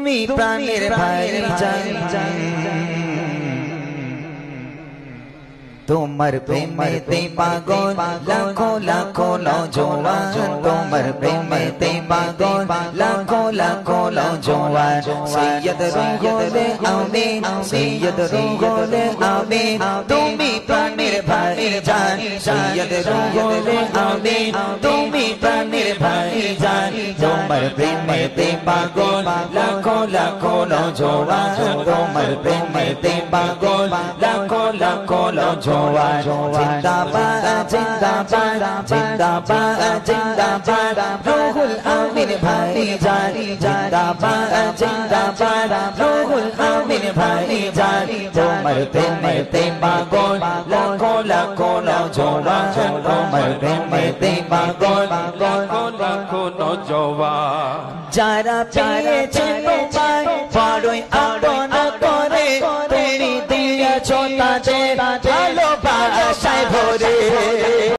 তুমি প্রাণের ভাইজান তোমার প্রেমেতে পাগল লাখো লাখো নওজোয়ান তোমার প্রেমেতে পাগল লাখো লাখো নওজোয়ান সৈয়দ রুহুলে আমিন সৈয়দ রুহুলে আমিন তুমি প্রাণের ভাইজান সৈয়দ রুহুলে আমিন তুমি প্রাণের ভাইজান তোমার প্রেমেতে পাগল লাখো লাখো নওজোয়ান তোমার প্রেমেতে পাগল লাখো লাখো নওজোয়ান জিন্দাবাদ জিন্দাবাদ জিন্দাবাদ জিন্দাবাদ রুহুল আমিন ভাইজান জিন্দাবাদ জিন্দাবাদ রুহুল আমিন ভাইজান তোমার প্রেমেতে পাগল লাখো লাখো নওজোয়ান তোমার প্রেমেতে পাগল লাখো লাখো নওজোয়ান যারা পেয়েছে তোমায় বড়ই আপন করে তুমি দিয়েছো তাদের